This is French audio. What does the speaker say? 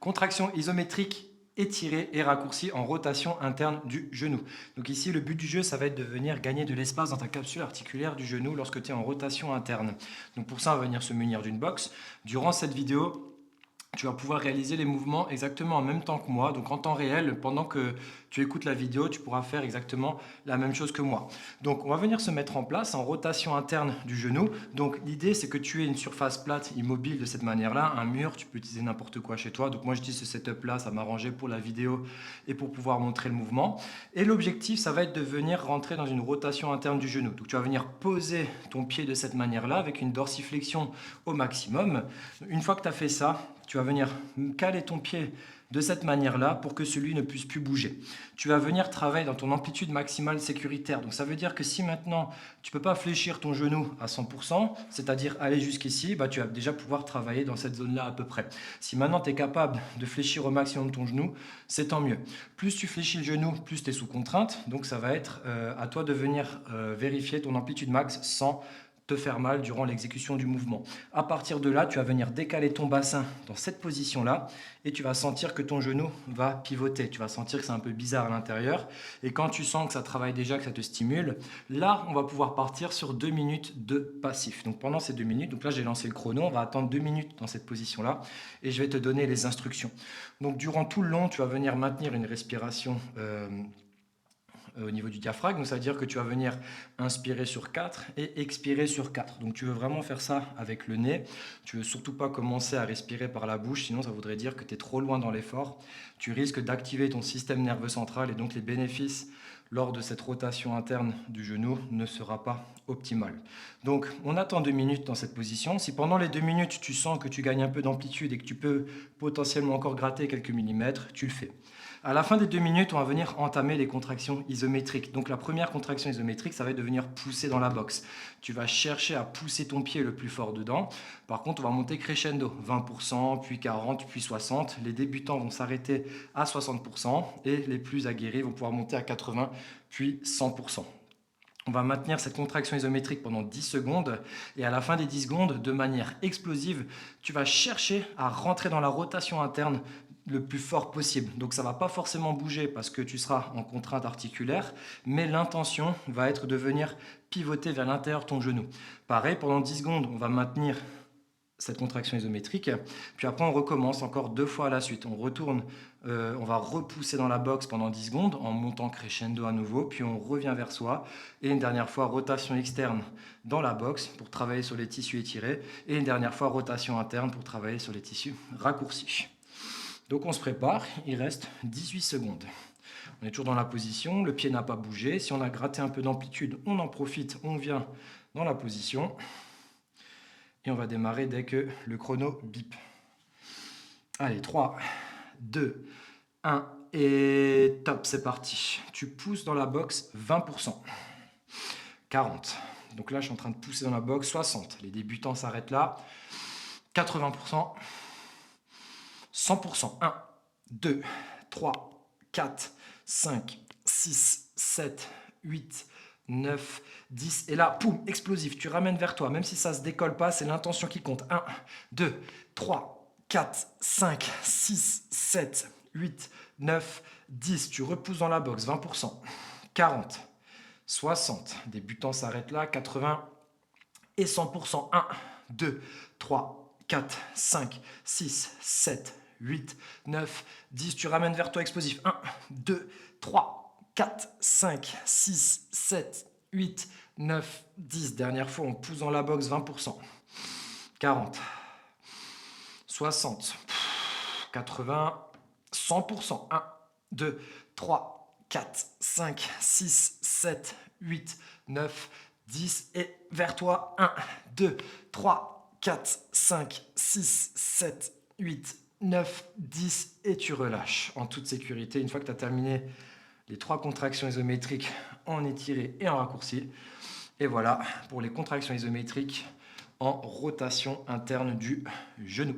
Contraction isométrique étirée et raccourcie en rotation interne du genou. Donc ici, le but du jeu, ça va être de venir gagner de l'espace dans ta capsule articulaire du genou lorsque tu es en rotation interne. Donc pour ça, on va venir se munir d'une box. Durant cette vidéo, tu vas pouvoir réaliser les mouvements exactement en même temps que moi. Donc en temps réel, pendant que tu écoutes la vidéo, tu pourras faire exactement la même chose que moi. Donc on va venir se mettre en place en rotation interne du genou. Donc l'idée, c'est que tu aies une surface plate immobile de cette manière-là, un mur, tu peux utiliser n'importe quoi chez toi. Donc moi, j'utilise ce setup-là, ça m'a arrangé pour la vidéo et pour pouvoir montrer le mouvement. Et l'objectif, ça va être de venir rentrer dans une rotation interne du genou. Donc tu vas venir poser ton pied de cette manière-là avec une dorsiflexion au maximum. Une fois que tu as fait ça, tu vas venir caler ton pied de cette manière-là pour que celui ne puisse plus bouger. Tu vas venir travailler dans ton amplitude maximale sécuritaire. Donc ça veut dire que si maintenant tu ne peux pas fléchir ton genou à 100%, c'est-à-dire aller jusqu'ici, tu vas déjà pouvoir travailler dans cette zone-là à peu près. Si maintenant tu es capable de fléchir au maximum ton genou, c'est tant mieux. Plus tu fléchis le genou, plus tu es sous contrainte. Donc ça va être à toi de venir vérifier ton amplitude max sans te faire mal durant l'exécution du mouvement. À partir de là, tu vas venir décaler ton bassin dans cette position-là et tu vas sentir que ton genou va pivoter. Tu vas sentir que c'est un peu bizarre à l'intérieur. Et quand tu sens que ça travaille déjà, que ça te stimule, là, on va pouvoir partir sur 2 minutes de passif. Donc pendant ces 2 minutes, donc là j'ai lancé le chrono, on va attendre 2 minutes dans cette position-là et je vais te donner les instructions. Donc durant tout le long, tu vas venir maintenir une respiration au niveau du diaphragme. Donc, ça veut dire que tu vas venir inspirer sur 4 et expirer sur 4. Donc, tu veux vraiment faire ça avec le nez. Tu veux surtout pas commencer à respirer par la bouche, sinon ça voudrait dire que tu es trop loin dans l'effort. Tu risques d'activer ton système nerveux central et donc les bénéfices lors de cette rotation interne du genou ne sera pas optimal. Donc, on attend 2 minutes dans cette position. Si pendant les 2 minutes, tu sens que tu gagnes un peu d'amplitude et que tu peux potentiellement encore gratter quelques millimètres, tu le fais. À la fin des 2 minutes, on va venir entamer les contractions isométriques. Donc la première contraction isométrique, ça va être de venir pousser dans la boxe. Tu vas chercher à pousser ton pied le plus fort dedans. Par contre, on va monter crescendo, 20%, puis 40%, puis 60%. Les débutants vont s'arrêter à 60% et les plus aguerris vont pouvoir monter à 80%, puis 100%. On va maintenir cette contraction isométrique pendant 10 secondes et à la fin des 10 secondes, de manière explosive, tu vas chercher à rentrer dans la rotation interne le plus fort possible. Donc ça ne va pas forcément bouger parce que tu seras en contrainte articulaire, mais l'intention va être de venir pivoter vers l'intérieur de ton genou. Pareil, pendant 10 secondes, on va maintenir cette contraction isométrique, puis après on recommence encore 2 fois à la suite. On retourne, on va repousser dans la boxe pendant 10 secondes en montant crescendo à nouveau, puis on revient vers soi et une dernière fois rotation externe dans la boxe pour travailler sur les tissus étirés et une dernière fois rotation interne pour travailler sur les tissus raccourcis. Donc on se prépare, il reste 18 secondes. On est toujours dans la position, le pied n'a pas bougé. Si on a gratté un peu d'amplitude, on en profite, on vient dans la position. Et on va démarrer dès que le chrono bip. Allez, 3, 2, 1 et top, c'est parti. Tu pousses dans la boxe 20%. 40. Donc là, je suis en train de pousser dans la boxe 60. Les débutants s'arrêtent là. 80%. 100%. 1, 2, 3, 4, 5, 6, 7, 8, 9, 10. Et là, poum, explosif. Tu ramènes vers toi. Même si ça ne se décolle pas, c'est l'intention qui compte. 1, 2, 3, 4, 5, 6, 7, 8, 9, 10. Tu repousses dans la boxe. 20%. 40, 60. Débutant s'arrête là. 80 et 100%. 1, 2, 3, 4, 5, 6, 7, 8, 9, 10. Tu ramènes vers toi explosif. 1, 2, 3, 4, 5, 6, 7, 8, 9, 10. Dernière fois, on pousse dans la boxe 20%. 40, 60, 80, 100%. 1, 2, 3, 4, 5, 6, 7, 8, 9, 10. Et vers toi. 1, 2, 3, 4, 5, 6, 7, 8, 9, 10 et tu relâches en toute sécurité. Une fois que tu as terminé les 3 contractions isométriques en étiré et en raccourci. Et voilà pour les contractions isométriques en rotation interne du genou.